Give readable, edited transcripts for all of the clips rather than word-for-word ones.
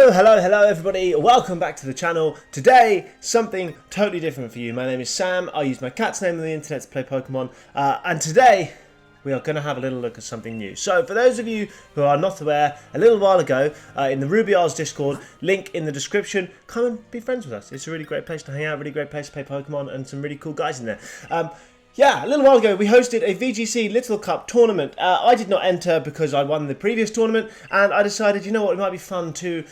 Hello everybody, welcome back to the channel. Today, something totally different for you. My name is Sam, I use my cat's name on the internet to play Pokemon, and today we are going to have a little look at something new. So for those of you who are not aware, a little while ago, in the Ruby Isles Discord, link in the description, come and be friends with us. It's a really great place to hang out, really great place to play Pokemon, and some really cool guys in there. Yeah, a little while ago we hosted a VGC Little Cup tournament. I did not enter because I won the previous tournament, and I decided, you know what, it might be fun to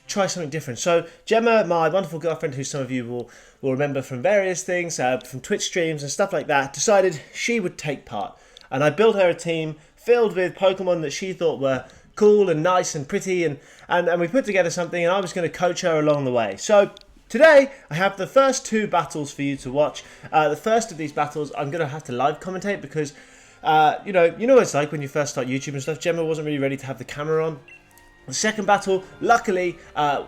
try something different. So Gemma, my wonderful girlfriend, who some of you will remember from various things, from Twitch streams and stuff like that, decided she would take part. And I built her a team filled with Pokemon that she thought were cool and nice and pretty, and we put together something, and I was going to coach her along the way. So today, I have the first two battles for you to watch. The first of these battles, I'm going to have to live commentate because, you know what it's like when you first start YouTube and stuff. Gemma wasn't really ready to have the camera on. The second battle, luckily,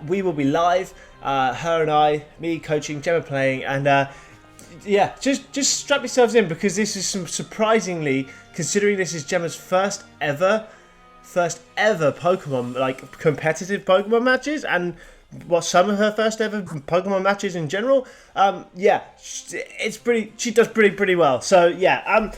we will be live. Her and I, me coaching, Gemma playing, and yeah, just strap yourselves in because this is some surprisingly, considering this is Gemma's first ever Pokemon, like competitive Pokemon matches, and some of her first ever Pokemon matches in general. Yeah, she does pretty well. So yeah,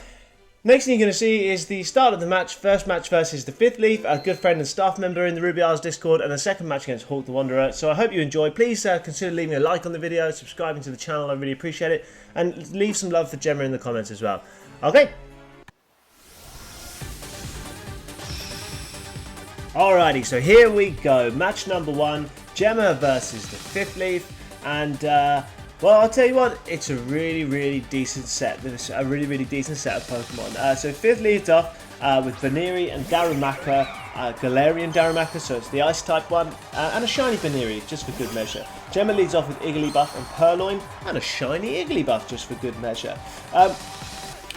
next thing you're going to see is the start of the match. First match versus the Fifth Leaf, a good friend and staff member in the Ruby Isles Discord, and the second match against Hawk the Wanderer. So I hope you enjoy. Please consider leaving a like on the video, subscribing to the channel, I really appreciate it, and leave some love for Gemma in the comments as well. Okay. Alrighty, so here we go. Match number one, Gemma versus the Fifth Leaf, and well, I'll tell you what, it's a really decent set. There's a really decent set of Pokemon. So Fifth leads off with Baneri and Darumaka, Galarian Darumaka, so it's the Ice type one, and a shiny Baneri, just for good measure. Gemma leads off with Igglybuff and Purloin, and a shiny Igglybuff, just for good measure.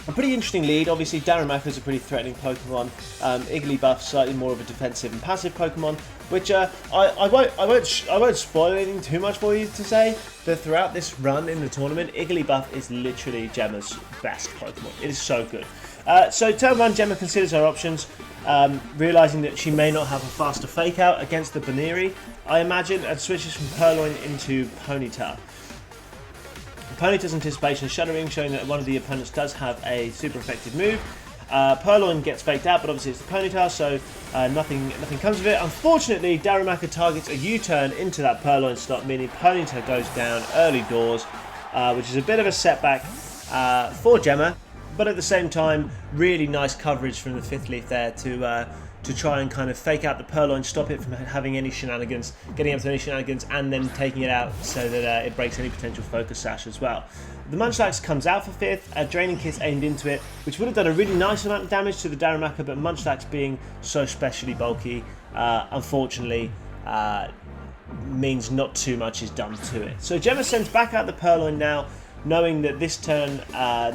A pretty interesting lead. Obviously, Darumaka is a pretty threatening Pokemon. Igglybuff, slightly more of a defensive and passive Pokemon, which I won't spoil anything too much for you to say. But throughout this run in the tournament, Igglybuff is literally Gemma's best Pokemon. It is so good. So turn one, Gemma considers her options, realizing that she may not have a faster Fake Out against the Baneri, I imagine, and switches from Purloin into Ponyta. Ponyta's Anticipation Shuddering, showing that one of the opponents does have a super effective move. Purloin gets faked out, but obviously it's the Ponyta, so nothing comes of it. Unfortunately, Darumaka targets a U-turn into that Purloin slot, meaning Ponyta goes down early doors, which is a bit of a setback for Gemma, but at the same time, really nice coverage from the Fifth Leaf there to try and kind of fake out the Purloin, stop it from having any shenanigans, getting up to any shenanigans, and then taking it out so that it breaks any potential Focus Sash as well. The Munchlax comes out for Fifth, a Draining Kiss aimed into it, which would have done a really nice amount of damage to the Darumaka, but Munchlax being so specially bulky, unfortunately, means not too much is done to it. So Gemma sends back out the Purloin now, knowing that this turn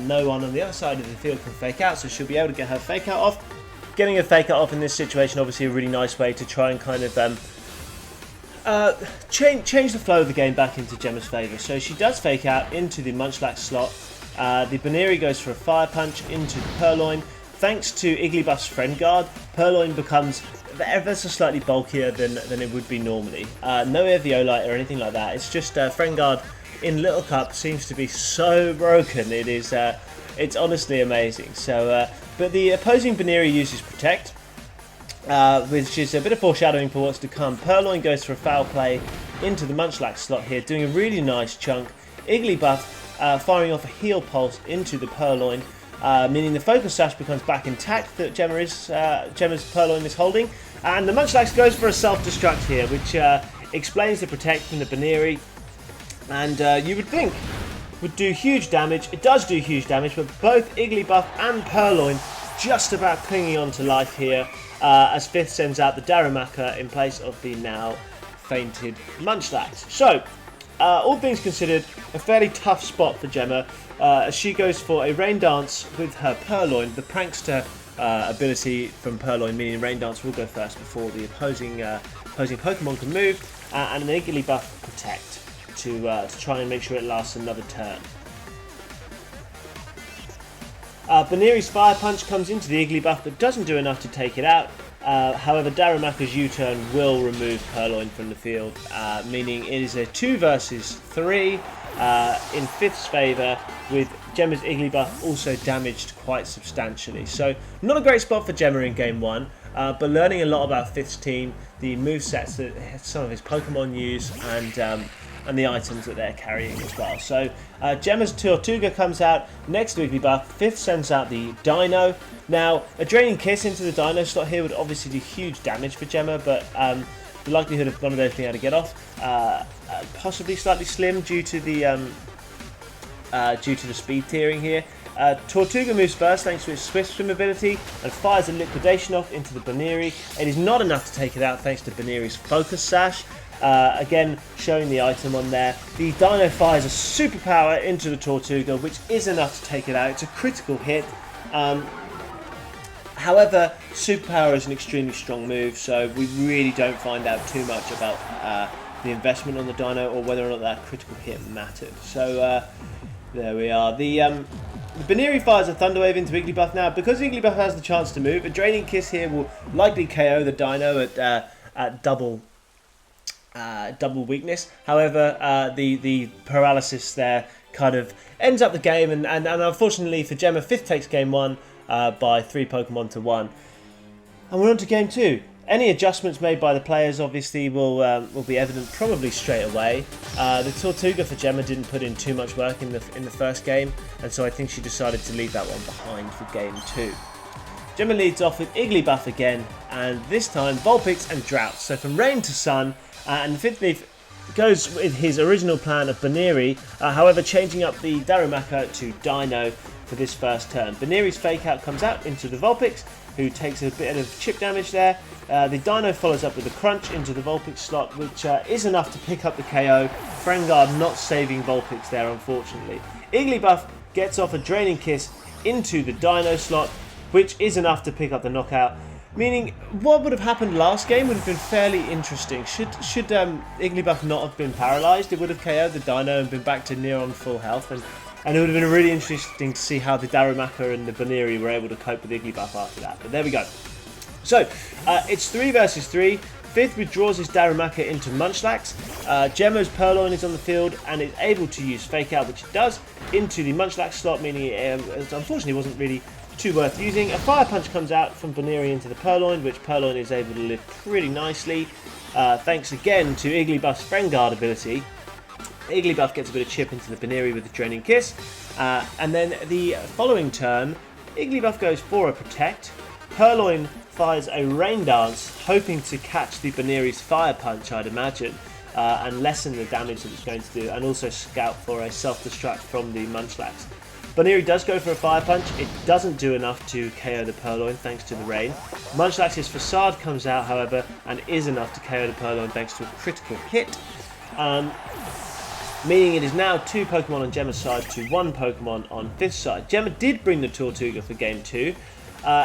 no one on the other side of the field can fake out, so she'll be able to get her Fake Out off. Getting a Fake Out off in this situation, obviously a really nice way to try and kind of change the flow of the game back into Gemma's favour. So she does Fake Out into the Munchlax slot. The Baneri goes for a Fire Punch into the Purloin. Thanks to Igglybuff's Friend Guard, Purloin becomes ever so slightly bulkier than it would be normally. No Eviolite or anything like that. It's just Friend Guard in Little Cup seems to be so broken. It is, it's honestly amazing. So, but the opposing Baneri uses Protect, which is a bit of foreshadowing for what's to come. Purloin goes for a Foul Play into the Munchlax slot here, doing a really nice chunk. Igglybuff firing off a Heal Pulse into the Purloin, meaning the Focus Sash becomes back intact that Gemma's Purloin is holding. And the Munchlax goes for a Self-Destruct here, which explains the Protect from the Baneri. And you would think would do huge damage. It does do huge damage, but both Igglybuff and Purloin just about clinging on to life here, as Fifth sends out the Darumaka in place of the now fainted Munchlax. So, all things considered, a fairly tough spot for Gemma, as she goes for a Rain Dance with her Purloin. The Prankster ability from Purloin, meaning Rain Dance will go first before the opposing Pokemon can move, and an Igglybuff Protect to try and make sure it lasts another turn. Baneri's Fire Punch comes into the Igglybuff, but doesn't do enough to take it out. However, Darumaka's U-turn will remove Purloin from the field, meaning it is a 2 versus 3 in 5th's favour, with Gemma's Igglybuff also damaged quite substantially. So not a great spot for Gemma in game 1, but learning a lot about 5th's team, the movesets that some of his Pokemon use, and the items that they're carrying as well. So Gemma's Tortuga comes out next to Igglybuff. 5th sends out the Dino. Now, a Draining Kiss into the Dino slot here would obviously do huge damage for Gemma, but the likelihood of one of those being able to get off possibly slightly slim due to the speed tiering here. Tortuga moves first thanks to its Swift Swim ability and fires a Liquidation off into the Baneri. It is not enough to take it out thanks to Baneri's Focus Sash. Again, showing the item on there. The Dino fires a superpower into the Tortuga, which is enough to take it out. It's a critical hit. However, superpower is an extremely strong move, so we really don't find out too much about the investment on the Dino or whether or not that critical hit mattered. So there we are. The Baneri fires a Thunder Wave into Igglybuff now. Because Igglybuff has the chance to move, a Draining Kiss here will likely KO the Dino at double weakness. However, the paralysis there kind of ends up the game, and unfortunately for Gemma, 5th takes game 1 by 3 Pokemon to 1. And we're on to game 2. Any adjustments made by the players obviously will be evident probably straight away. The Tortuga for Gemma didn't put in too much work in the first game, and so I think she decided to leave that one behind for game 2. Gemma leads off with Igglybuff again, and this time Vulpix and Drought. So from Rain to Sun, and 5th Leaf goes with his original plan of Baneri, however changing up the Darumaka to Dino for this first turn. Baneri's Fake Out comes out into the Vulpix, who takes a bit of chip damage there. The Dino follows up with a Crunch into the Vulpix slot, which is enough to pick up the KO. Frengard not saving Vulpix there, unfortunately. Igglybuff gets off a Draining Kiss into the Dino slot, which is enough to pick up the knockout. Meaning, what would have happened last game would have been fairly interesting. Should Igglybuff not have been paralysed, it would have KO'd the Dino and been back to near on full health. And it would have been really interesting to see how the Darumaka and the Baneri were able to cope with Igglybuff after that. But there we go. So, it's 3 versus 3. 5th withdraws his Darumaka into Munchlax. Gemma's Purloin is on the field and is able to use Fake Out, which it does, into the Munchlax slot, meaning it unfortunately wasn't really too worth using. A Fire Punch comes out from Baneri into the Purloin, which Purloin is able to live pretty nicely, thanks again to Igglybuff's Frengard ability. Igglybuff gets a bit of chip into the Baneri with the Draining Kiss, and then the following turn, Igglybuff goes for a Protect. Purloin fires a Rain Dance, hoping to catch the Baneri's Fire Punch, I'd imagine, and lessen the damage that it's going to do, and also scout for a Self-Destruct from the Munchlax. Baneri does go for a Fire Punch. It doesn't do enough to KO the Purloin thanks to the rain. Munchlax's Facade comes out, however, and is enough to KO the Purloin thanks to a critical hit. Meaning it is now 2 Pokemon on Gemma's side to 1 Pokemon on 5th's side. Gemma did bring the Tortuga for game 2,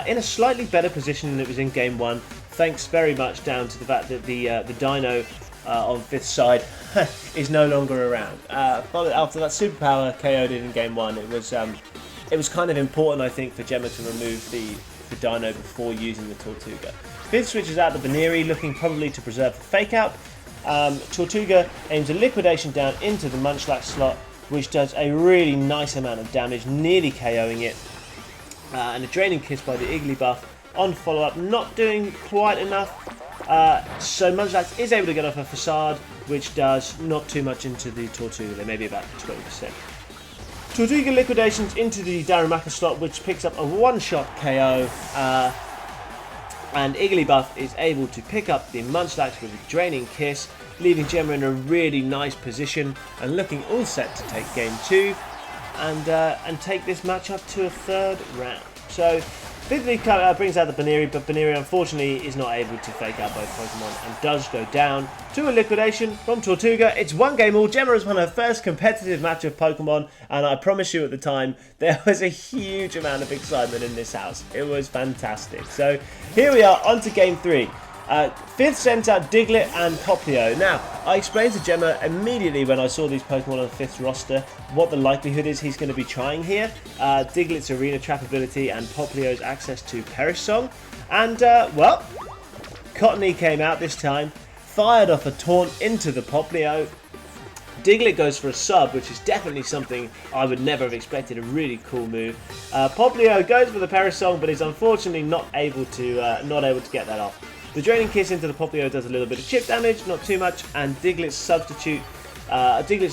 in a slightly better position than it was in game 1, thanks very much down to the fact that the Dino on 5th's side is no longer around. After that superpower KO'd it in game 1, it was kind of important, I think, for Gemma to remove the Dino before using the Tortuga. 5th switches out the Baneri, looking probably to preserve the Fake Out. Tortuga aims a Liquidation down into the Munchlax slot, which does a really nice amount of damage, nearly KOing it. And a Draining Kiss by the Igglybuff on follow-up, not doing quite enough. So Munchlax is able to get off a Facade, which does not too much into the Tortuga, maybe about 20%. Tortuga Liquidations into the Darumaka slot, which picks up a one-shot KO. And Igglybuff is able to pick up the Munchlax with a Draining Kiss, leaving Gemma in a really nice position and looking all set to take game 2 and take this matchup to a 3rd round. So 5th Leaf brings out the Baneri, but Baneri unfortunately is not able to Fake Out both Pokemon and does go down to a Liquidation from Tortuga. It's 1 game all. Gemma has won her first competitive match of Pokemon, and I promise you at the time there was a huge amount of excitement in this house. It was fantastic. So here we are, on to game 3. 5th sent out Diglett and Popplio. Now, I explained to Gemma immediately when I saw these Pokemon on 5th's roster what the likelihood is he's going to be trying here. Diglett's Arena Trap ability and Popplio's access to Perish Song. And, well, Cottony came out this time, fired off a taunt into the Poplio. Diglett goes for a sub, which is definitely something I would never have expected. A really cool move. Poplio goes for the Perisong, but is unfortunately not able to get that off. The Draining Kiss into the Poplio does a little bit of chip damage, not too much, and Diglett's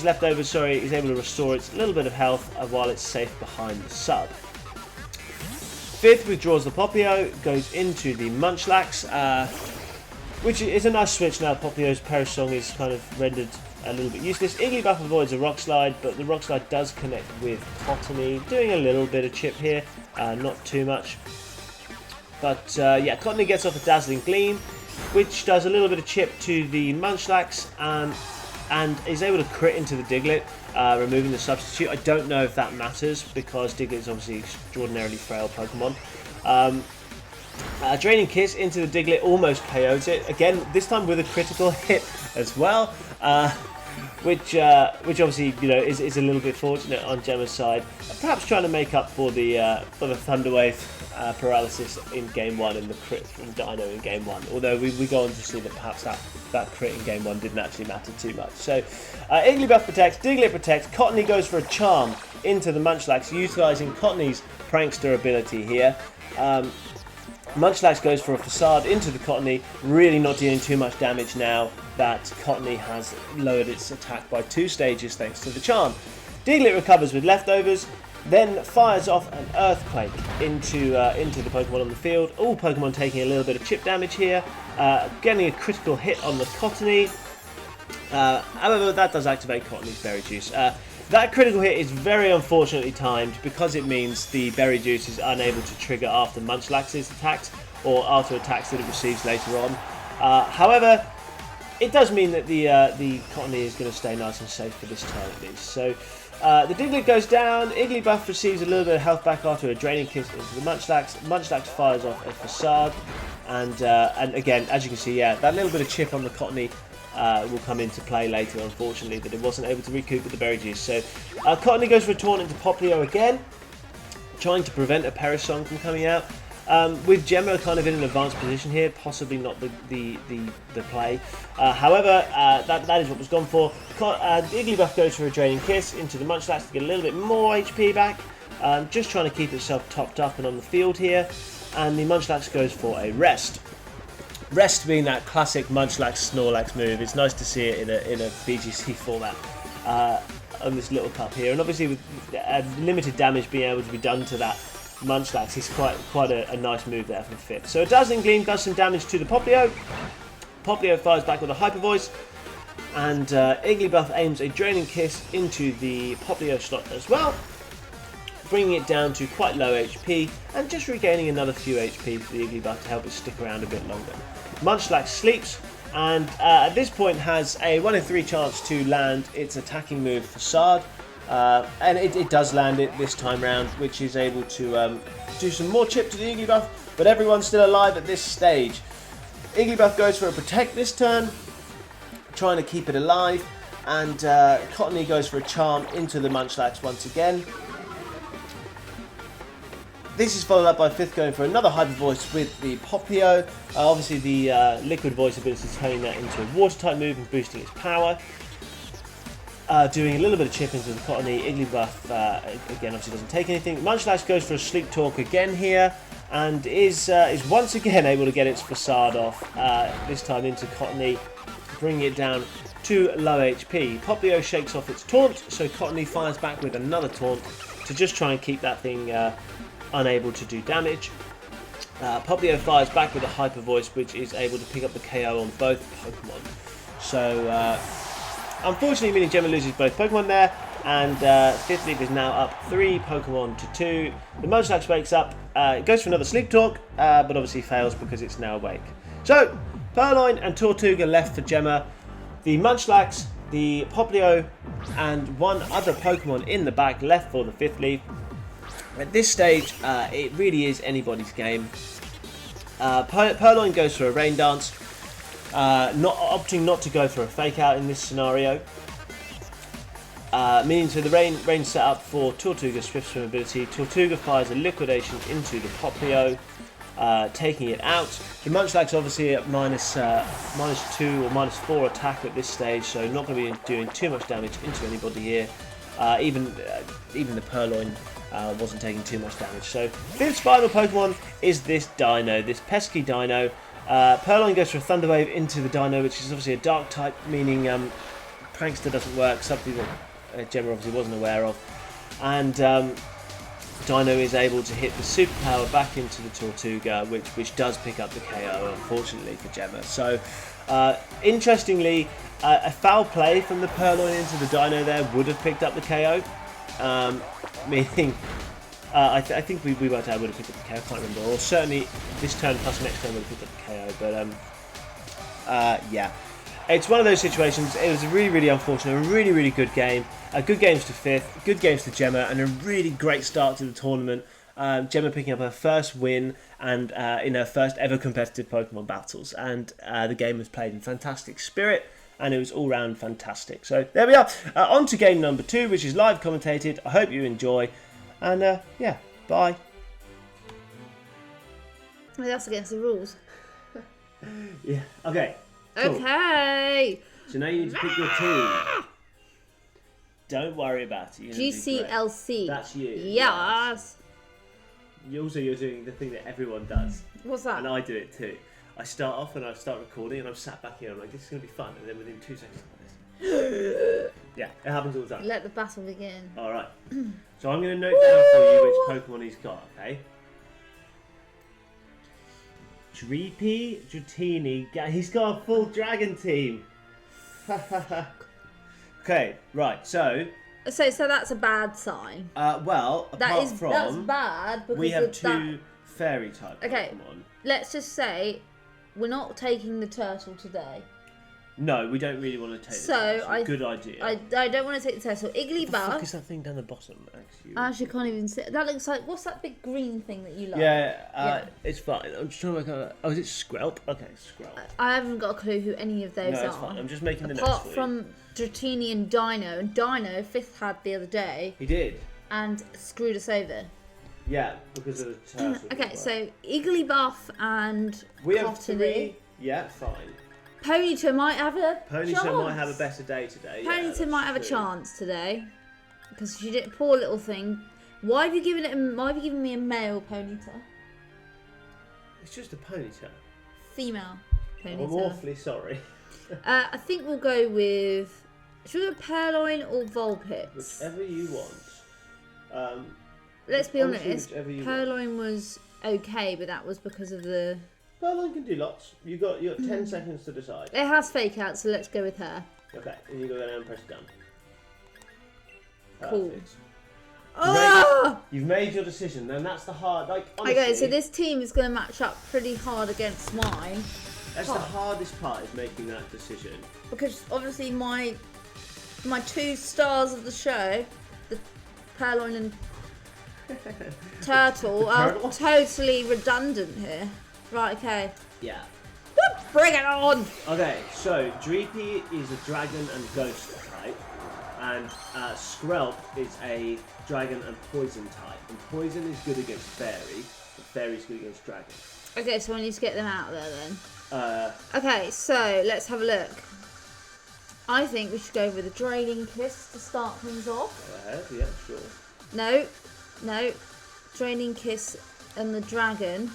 leftovers, is able to restore its little bit of health while it's safe behind the sub. Fifth withdraws the Poplio, goes into the Munchlax, which is a nice switch now. Poplio's Perisong is kind of rendered a little bit useless. Igglybuff avoids a Rock Slide, but the Rock Slide does connect with Cottony, doing a little bit of chip here, not too much. But yeah, Cottony gets off a Dazzling Gleam, which does a little bit of chip to the Munchlax, and is able to crit into the Diglett, removing the substitute. I don't know if that matters, because Diglett is obviously extraordinarily frail Pokemon. Draining Kiss into the Diglett almost KOs it. Again, this time with a critical hit as well. Which obviously, you know, is a little bit fortunate on Gemma's side. Perhaps trying to make up for the Thunder Wave paralysis in Game 1 and the crit from Dino in Game 1. Although we go on to see that perhaps that crit in Game 1 didn't actually matter too much. So Igglybuff protects, Diglett protects, Cottony goes for a Charm into the Munchlax, utilising Cottony's Prankster ability here. Munchlax goes for a Facade into the Cottony, really not dealing too much damage now that Cottony has lowered its attack by 2 stages thanks to the Charm. Diglett recovers with leftovers, then fires off an Earthquake into the Pokemon on the field. All Pokemon taking a little bit of chip damage here, getting a critical hit on the Cottony. However, that does activate Cottony's Berry Juice. That critical hit is very unfortunately timed, because it means the Berry Juice is unable to trigger after Munchlax's attacks or after attacks that it receives later on. However, it does mean that the Cottony is going to stay nice and safe for this turn at least. So the Diglett goes down, Igglybuff receives a little bit of health back after a Draining Kiss into the Munchlax. Munchlax fires off a Facade, and again, as you can see, yeah, that little bit of chip on the Cottony will come into play later, unfortunately, that it wasn't able to recoup with the Berry Juice. So Cottony goes for a taunt into Poplio again, trying to prevent a Perisong from coming out. With Gemma kind of in an advanced position here, possibly not the play. However, that is what was gone for. Igglybuff goes for a Draining Kiss into the Munchlax to get a little bit more HP back, just trying to keep itself topped up and on the field here. And the Munchlax goes for a Rest. Rest being that classic Munchlax Snorlax move. It's nice to see it in a VGC format on this little cup here, and obviously with limited damage being able to be done to that Munchlax, is quite a nice move there for the 5th. So a Dazzling Gleam does some damage to the Poplio. Poplio fires back with a Hyper Voice, and Igglybuff aims a Draining Kiss into the Poplio slot as well, bringing it down to quite low HP and just regaining another few HP for the Igglybuff to help it stick around a bit longer. Munchlax sleeps, and at this point has a 1 in 3 chance to land its attacking move Facade, and it does land it this time round, which is able to do some more chip to the Igglybuff, but everyone's still alive at this stage. Igglybuff goes for a Protect this turn, trying to keep it alive, and Cottony goes for a Charm into the Munchlax once again. This is followed up by 5th going for another Hyper Voice with the Poplio. Obviously the Liquid Voice ability is turning that into a Water type move and boosting its power. Doing a little bit of chip into the Cottony. Igglybuff again obviously doesn't take anything. Munchlax goes for a Sleep Talk again here, and is once again able to get its Facade off, this time into Cottony, bringing it down to low HP. Poplio shakes off its taunt, so Cottony fires back with another taunt to just try and keep that thing unable to do damage. Poplio fires back with a Hyper Voice, which is able to pick up the KO on both Pokemon. So unfortunately, meaning Gemma loses both Pokemon there, and 5th Leaf is now up 3 Pokemon to 2. The Munchlax wakes up, it goes for another Sleep Talk, but obviously fails because it's now awake. So Purloin and Tortuga left for Gemma. The Munchlax, the Poplio, and one other Pokemon in the back left for the 5th Leaf. At this stage, it really is anybody's game. Purloin goes for a Rain Dance, opting not to go for a Fake Out in this scenario. Meaning so the rain set up for Tortuga's Swift Swim ability. Tortuga fires a Liquidation into the Poplio. taking it out. The Munchlax obviously at minus 2 or minus 4 attack at this stage, so not going to be doing too much damage into anybody here. Even the Purloin wasn't taking too much damage. So fifth final Pokemon is this Dino, this pesky Dino. Purloin goes for a Thunder Wave into the Dino, which is obviously a Dark type, meaning Prankster doesn't work, something that Gemma obviously wasn't aware of. And Dino is able to hit the superpower back into the Tortuga, which does pick up the KO, unfortunately for Gemma. So, interestingly, a foul play from the Purloin into the Dino there would have picked up the KO, meaning I think we would have picked up the KO. I can't remember, or certainly this turn plus next turn would have picked up the KO. But yeah. It's one of those situations. It was a really unfortunate, a really good game. Good games to fifth, good games to Gemma, and a really great start to the tournament. Gemma picking up her first win and in her first ever competitive Pokemon battles. And the game was played in fantastic spirit, and it was all round fantastic. So there we are. On to game number 2, which is live commentated. I hope you enjoy. And yeah, bye. Well, that's against the rules. Yeah, okay. Cool. Okay. So now you need to pick your team. Don't worry about it. GCLC. That's you. Yes. You're doing the thing that everyone does. What's that? And I do it too. I start off and I start recording and I'm sat back here and I'm like, this is going to be fun. And then within 2 seconds I'm like this. Yeah, it happens all the time. Let the battle begin. Alright. So I'm going to note down for you which Pokemon he's got, okay? Dreepy, Dratini, he's got a full dragon team. Okay, right, so that's a bad sign. Well, that's bad because we have 2 fairy type Pokemon. Let's just say we're not taking the turtle today. No, we don't really want to take the turtle. Good idea. I don't want to take the turtle. Igglybuff. What the fuck is that thing down the bottom? Actually, I actually can't even see. That looks like, what's that big green thing that you like? Yeah, it's fine. I'm just trying to work out. Oh, is it Skrelp? Okay, Skrelp. I haven't got a clue who any of those are. No, it's fine. I'm just making the notes Apart for you. from Dratini and Dino. And Dino, Fifth had the other day. He did. And screwed us over. Yeah, because of the turtle. Okay, so Igglybuff and we have 3. Yeah, fine. Ponyta might have a chance. Might have a better day today. Ponyta might have a chance today. Because she did, poor little thing. Why have you given me a male Ponyta? It's just a Ponyta. Female Ponyta. I'm awfully sorry. I think we'll go with, should we go Purloin or Vulpix? Whichever you want. Let's be honest, Purloin was okay, but that was because of the... Purloin can do lots. You've got 10 seconds to decide. It has fake out, so let's go with her. Okay, and you go down and press done. Cool. Perfect. You've made your decision, and that's the hard, honestly, okay, so this team is going to match up pretty hard against mine. That's the hardest part, is making that decision. Because obviously my 2 stars of the show, the Purloin and Turtle, are totally redundant here. Right, okay. Yeah. Bring it on! Okay, so Dreepy is a dragon and ghost type, and Skrelp is a dragon and poison type. And poison is good against fairy, but fairy is good against dragon. Okay, so I need to get them out of there then. Okay, so let's have a look. I think we should go with a Draining Kiss to start things off. Go ahead, yeah, sure. No. Draining Kiss and the dragon.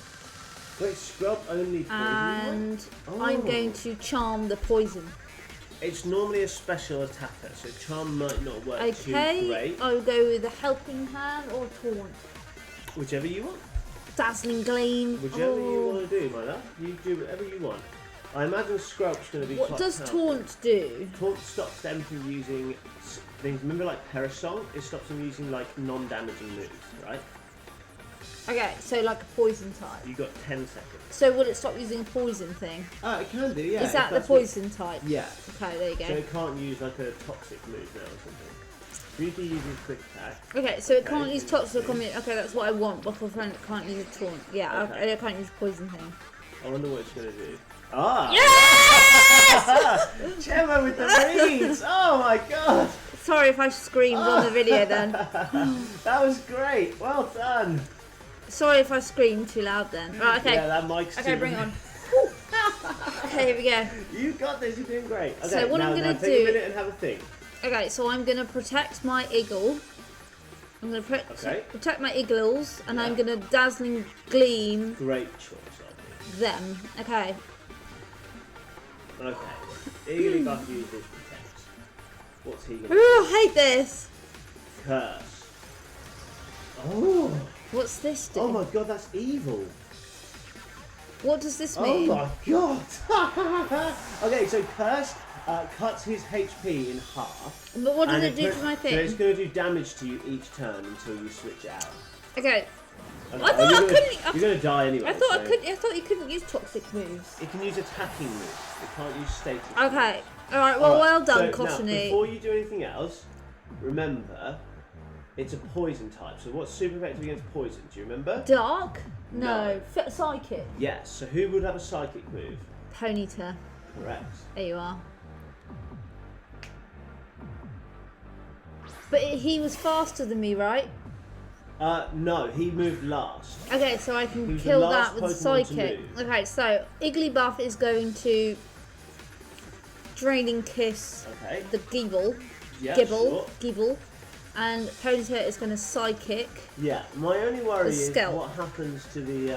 Wait, Skrelp only poison? And I'm going to charm the poison. It's normally a special attacker, so charm might not work too great. I'll go with a Helping Hand or Taunt. Whichever you want. Dazzling Gleam. Whichever you want to do, my love. You do whatever you want. I imagine Skrelp's going to be What does Taunt do? Taunt stops them from using things. Remember, like Perisong? It stops them using non-damaging moves, right? Okay, so like a poison type. You got 10 seconds. So will it stop using a poison thing? It can do, yeah. Is that the poison type? Yeah. Okay, there you go. So it can't use a toxic move now or something. Dreepy uses quick attack. Okay, so it can't use toxic comment. Okay, that's what I want. Buckle friend can't use a taunt. Yeah, okay. I can't use a poison thing. I wonder what it's going to do. Yes! Gemma with the reads! Oh my god! Sorry if I screamed on the video then. That was great. Well done. Sorry if I screamed too loud then. Right, okay. Yeah, that mic's okay, too bring it on. Okay, here we go. You got this, you're doing great. Okay, So what now, I'm going now to take do... a minute and have a think. Okay, so I'm going to protect my eagle. I'm going to protect my eagles, and I'm going to dazzling gleam Great choice, I think. them. Okay. Okay. Eagerly buff uses protect. What's he going to Ooh, I hate this. Curse. Oh. What's this do? Oh my god, that's evil. What does this mean? Oh my god. Okay, so curse cuts his HP in half. But what does it do to my thing? So it's going to do damage to you each turn until you switch it out. Okay. Okay. I thought I couldn't. You're going to die anyway. I thought so I could. I thought you couldn't use toxic moves. It can use attacking moves. It can't use status. Okay. Moves. All right. Well, well done, so Cottony. Now, before you do anything else, remember, it's a poison type. So what's super effective against poison? Do you remember? Dark? No. Psychic. Yes. So who would have a psychic move? Ponyta. Correct. There you are. But he was faster than me, right? No, he moved last. Okay, so I He can was kill the that last with Pokemon to Psychic. move. Okay, so Igglybuff is going to Draining Kiss Okay. the Gibble. Yeah, Gibble. sure. Gibble. And Ponyta is going to Psychic. Yeah, my only worry is Scalp. what happens to the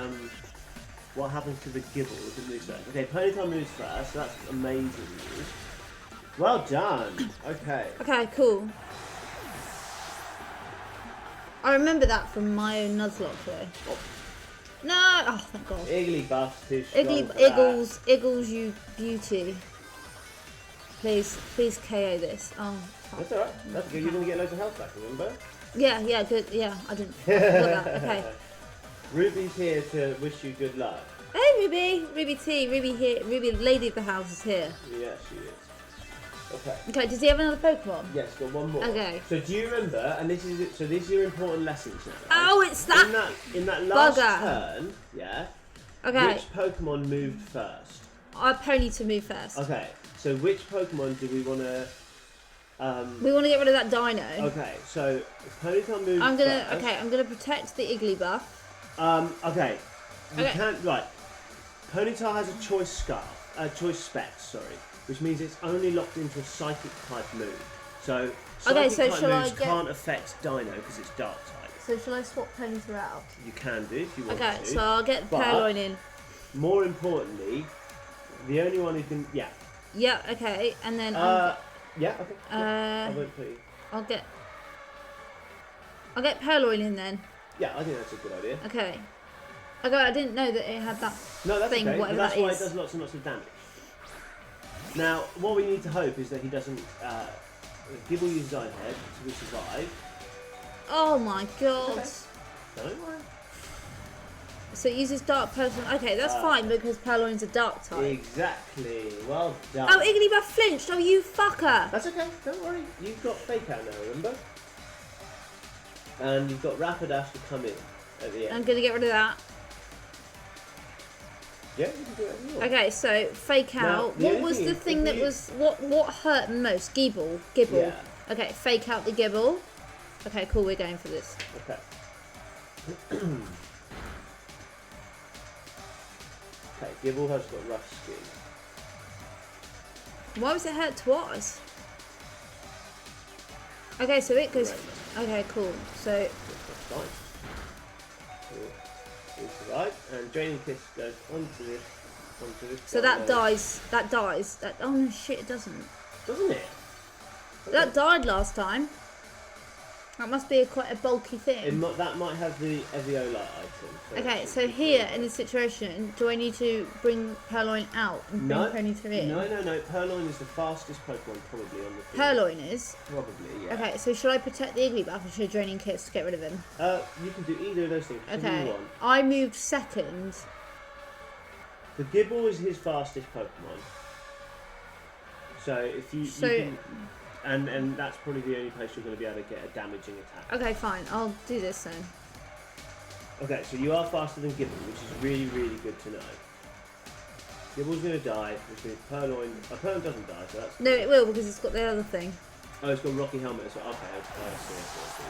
Gibble if it moves first. Okay, Ponyta moves first, so that's amazing news. Well done. Okay. Okay, cool. I remember that from my own Nuzlocke though. No! Oh, thank God. Igglybuff too strong for that. Iggles, you beauty. Please KO this. Oh, fuck. That's alright. That's good. You're going to get loads of health back, remember? Yeah, good. Yeah, I didn't. Forgot that. Okay. Ruby's here to wish you good luck. Hey, Ruby. Ruby T. Ruby here. Ruby, lady of the house, is here. Yeah, she is. Okay. Okay, does he have another Pokemon? Yes, got one more. Okay. So do you remember? And this is your important lessons now. Oh, it's that. In that last bugger. turn, yeah. Okay. Which Pokemon moved first? Ponyta move first. Okay. So which Pokemon do we want to? We want to get rid of that Dino. Okay. So Ponyta moved I'm gonna. first. Okay, I'm gonna protect the Igglybuff. Okay. You Okay. can't. Right. Ponyta has a choice scarf. Choice specs. Sorry. Which means it's only locked into a psychic type move. So psychic so type shall I moves get- can't affect Dino because it's dark type. So shall I swap Ponyta out? You can do if you want Okay, to. so I'll get But- Purloin in. More importantly, the only one who can. Yeah. Yeah. Okay, and then Yeah. Okay. I won't put you. I'll get Purloin in then. Yeah, I think that's a good idea. Okay. Okay, I didn't know that it had that No, that's thing, okay. whatever That's that why is. it does lots and lots of damage. Now, what we need to hope is that he doesn't. Gibble uses Iron Head, so we survive. Oh my god. Okay. Don't worry. So it uses Dark Person. Okay, that's fine because Purloin's a Dark type. Exactly. Well done. Oh, Igglybuff flinched. Oh, you fucker. That's okay. Don't worry. You've got Fake Out now, remember? And you've got Rapidash to come in at the end. I'm gonna get rid of that. Yeah, you can do whatever you want. Okay, so Fake Now, Out. the What only was thing the is, thing if that you- was what hurt most? Gibble. Yeah. Okay, Fake Out the Gibble. Okay, cool. We're going for this. Okay. Okay, Gibble has got rough skin. Why was it hurt twice? Okay, so it goes. Okay, cool. So That's fine. We survive, and Draining Kiss goes onto this. so that Dino. dies. That dies. That. Oh no, shit! It doesn't. Doesn't it? That died last time. That must be quite a bulky thing. That might have the Eviolite item. Okay, so here in this situation, do I need to bring Purloin out and bring No. Ponyta in? No. Purloin is the fastest Pokemon probably on the field. Purloin is? Probably, yeah. Okay, so should I protect the Igglybuff or should I Draining Kiss to get rid of him? You can do either of those things. Whichever you Okay, want. I moved second. The Gibble is his fastest Pokemon. So if you can, and that's probably the only place you're going to be able to get a damaging attack. Okay, fine, I'll do this then. Okay, so you are faster than Gibble, which is really, really good to know. Gibble's going to die, which means Purloin doesn't die, so that's... No, it will because it's got the other thing. Oh, it's got Rocky Helmet as well. Okay, I see.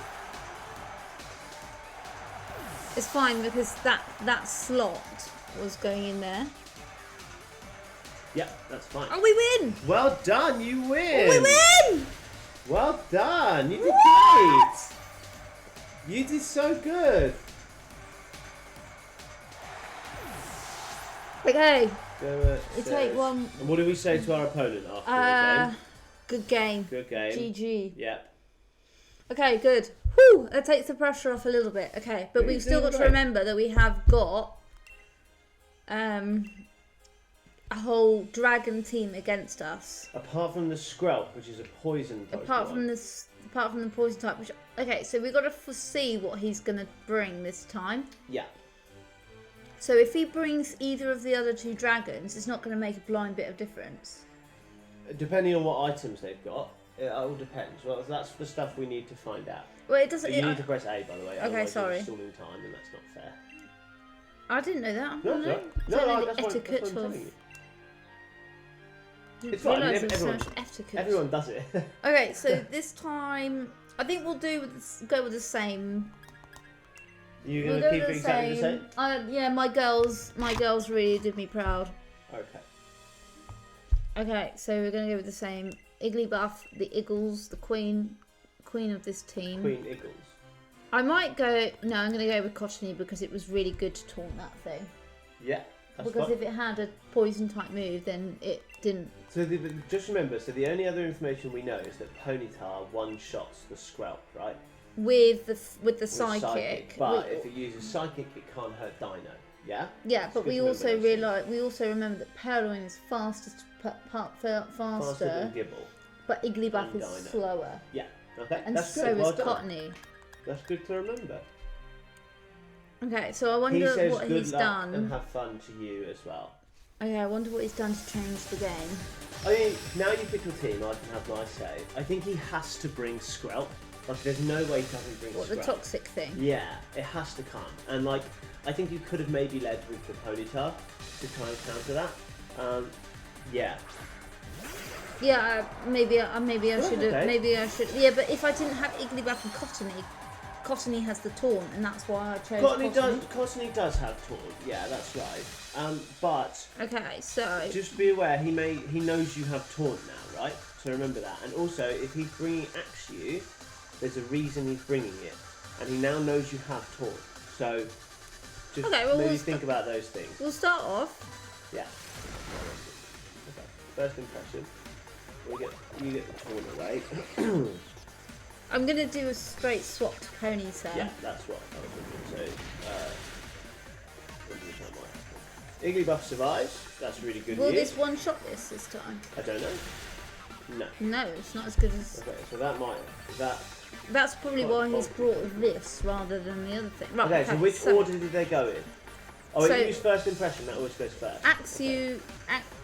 It's fine because that slot was going in there. Yep, that's fine. Oh, we win! Well done, you win! Oh, we win! Well done, you did What? great! You did so good! Okay. Gemma You says, take one. and what do we say to our opponent after Good game. the game? Good game. GG. Yep. Okay, good. Whew, that takes the pressure off a little bit. Okay, but You're we've still doing got to great. remember that we have got a whole dragon team against us. Apart from the Skrelp, which is a poison Pokemon. Apart from the poison type, which okay, so we've got to foresee what he's gonna bring this time. Yeah. So if he brings either of the other two dragons, it's not going to make a blind bit of difference. Depending on what items they've got, it all depends. Well, that's the stuff we need to find out. Well, it doesn't. You need to press A, by the way. Okay, otherwise sorry. You're stalling time, and that's not fair. I didn't know that. No, I no, that's what I'm telling you. It's fine. Everyone does it. Okay, so this time I think we'll go with the same. You're gonna keep it exactly the same. Yeah, my girls really did me proud. Okay. Okay, so we're gonna go with the same. Igglybuff, the Eagles, the queen of this team. Queen Eagles. I might go. No, I'm gonna go with Cottony because it was really good to taunt that thing. Yeah. That's because fine. if it had a poison type move, then it didn't. So just remember, so the only other information we know is that Ponyta one-shots the Skrelp, right? With the psychic. But if it uses psychic, it can't hurt Dino. Yeah. Yeah, It's but good we to also remember that Purloin is faster, faster than Gibble. but Igglybuff And is Dino. slower, Yeah. Okay. and That's so good. Well is done. Cottony. That's good to remember. Okay, so I He wonder says what good he's luck done. and have fun to you as well. Okay, I wonder what he's done to change the game. I mean, now you pick your team, I can have my say. I think he has to bring Skrelp. Like, there's no way he doesn't bring What, Skrelp. the toxic thing? Yeah, it has to come. And, like, I think you could have maybe led with the Ponyta to try and counter that. Yeah. Yeah, maybe I should have. okay. Maybe I should. Yeah, but if I didn't have Igglybuff and Cottony has the taunt, and that's why I chose Cottony does have taunt. Yeah, that's right. But Okay, so just be aware, he knows you have taunt now, right? So remember that. And also, if he's bringing Axew, there's a reason he's bringing it, and he now knows you have taunt. So just maybe think about those things. we'll start off. Yeah. Okay. First impression. You get the taunt away. I'm gonna do a straight swap to Ponyta. Yeah, that's what I was thinking. So, Igglybuff survives. That's really good Will news. this one shot this time? I don't know. No. No, it's not as good as. Okay, so that might. That's probably Quite why he's possible. brought this rather than the other thing. Right, Okay, so which order did they go in? Oh, So- it used first impression. That always goes first. Axew,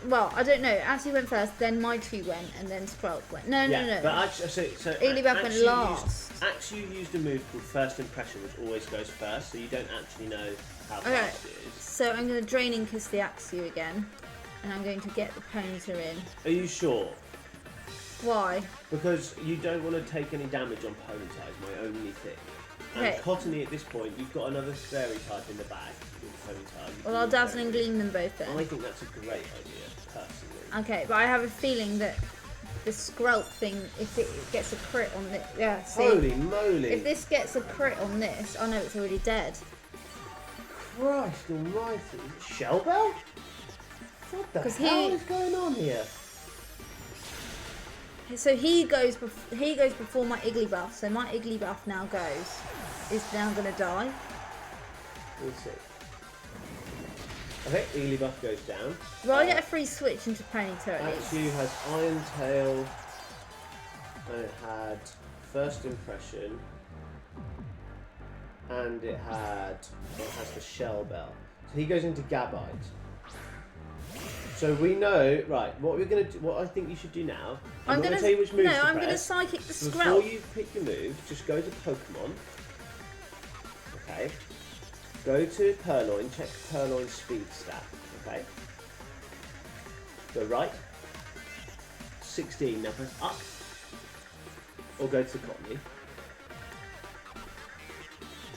well, I don't know. Axew went first, then Maichu went, and then Sprout went. No. But actually, so Igglybuff went last. Axew used a move called first impression, which always goes first, so you don't actually know how Okay, fast it is. so I'm going to Draining Kiss the Axew again, and I'm going to get the Ponyta in. Are you sure? Why? Because you don't want to take any damage on Ponyta is my only thing. And Okay. Cottony at this point, you've got another fairy type in the bag with Ponyta. You Well, can I'll use Dazzle and fairies. Gleam them both then. I think that's a great idea, personally. Okay, but I have a feeling that the Skrelp thing, if it gets a crit on this, yeah, see, Holy moly! if this gets a crit on this, oh no, it's already dead. Christ almighty! Shellbell? What the 'Cause hell he- is going on here? So he goes before my Igglybuff. So my Igglybuff now is now gonna die. We'll see. Okay, Igglybuff goes down. Well, I get a free switch into Ponyta at least. Axew has Iron Tail, and it had First Impression, and it has the Shell Bell. So he goes into Gabite. So we know, right, what we're going to do, what I think you should do now, I'm not going to tell you which moves to I'm going to press. Psychic the Before Skrelp. you pick your move, just go to Pokemon. Okay. Go to Purloin, check Purloin's speed stat. Okay. Go right. 16, now press up. Or go to Cottony.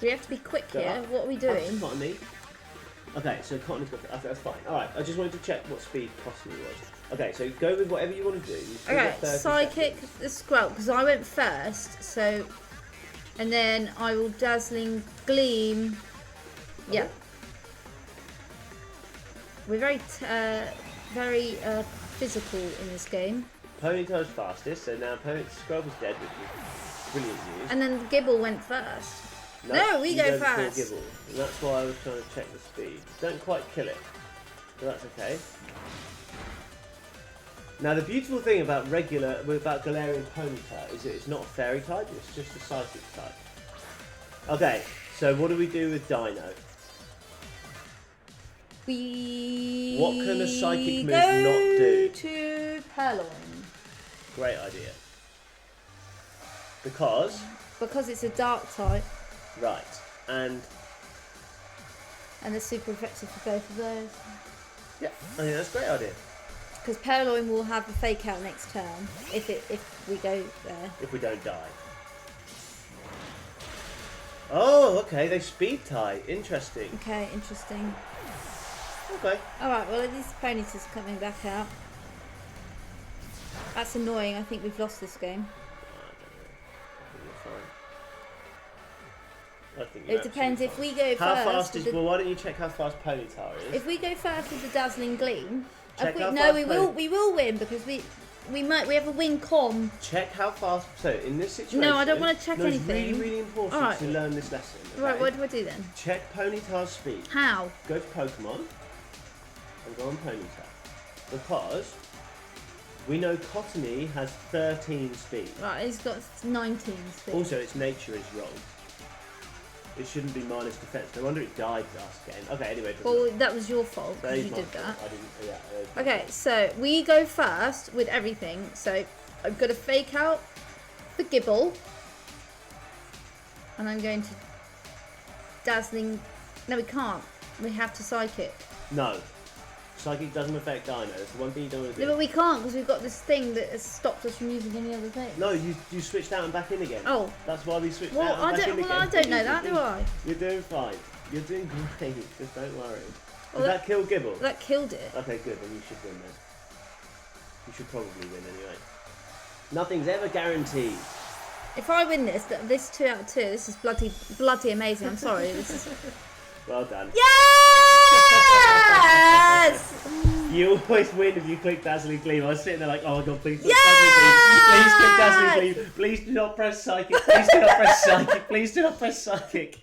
we have to be quick here? What are we doing? Cottony. Okay, so Cottony's got... Okay, that's fine. Alright, I just wanted to check what speed Cottony was. Okay, so go with whatever you want to do. Okay, Psychic the Scrub, because I went first, so... And then I will Dazzling Gleam. Okay. Yeah. We're very physical in this game. Ponytail's fastest, so now Scrub is dead, which is brilliant news. And then Gibble went first. No, we go fast. Gibble. And that's why I was trying to check the speed. Don't quite kill it, but that's okay. Now the beautiful thing about Galarian Ponytail is that it's not a fairy type, it's just a psychic type. Okay, so what do we do with Dino? What can a psychic move not do? To Purloin. Great idea. Because it's a dark type. Right, and they're super effective for both of those. Yeah, I think that's a great idea. Because Purloin will have a fake out next turn if we go there. If we don't die. Oh, okay, they speed tie. Interesting. Okay, interesting. Okay. Alright, well, this Ponytail's coming back out. That's annoying. I think we've lost this game. I think it depends if we go how first. Fast is? Well, why don't you check how fast Ponytail is? If we go first with the Dazzling Gleam, we will win because we have a win com. Check how fast. So in this situation, no, I don't want to check anything. It's really important to learn this lesson. Okay? Right, what do I do then? Check Ponytail's speed. How? Go to Pokemon and go on Ponytail because we know Cottony has 13 speed. Right, he's got 19 speed. Also, its nature is wrong. It shouldn't be minus defense. No wonder it died last game. Okay, anyway. Well, that was your fault because you did that. I didn't. Yeah. Okay, so we go first with everything. So I've got to fake out the Gibble, and I'm going to Dazzling. No, we can't. We have to Psychic. No. Psychic doesn't affect Dino. That's the one thing you don't want to do. No, but we can't because we've got this thing that has stopped us from using any other thing. No, you switched out and back in again. Oh. That's why we switched out and back in again. Well, I don't know that, do I? You're doing fine. You're doing great. Just don't worry. Did that kill Gibble? That killed it. Okay, good. Then you should win then. You should probably win anyway. Nothing's ever guaranteed. If I win this 2 out of 2, this is bloody amazing. I'm sorry. This is... Well done. Yes! You always win if you click Dazzling Gleam. I was sitting there like, oh my god, please click Dazzling Gleam. Please click Dazzling Gleam. Please do not press Psychic. Please do not press Psychic. Please do not press Psychic.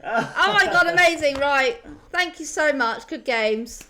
Oh my god, amazing. Right. Thank you so much. Good games.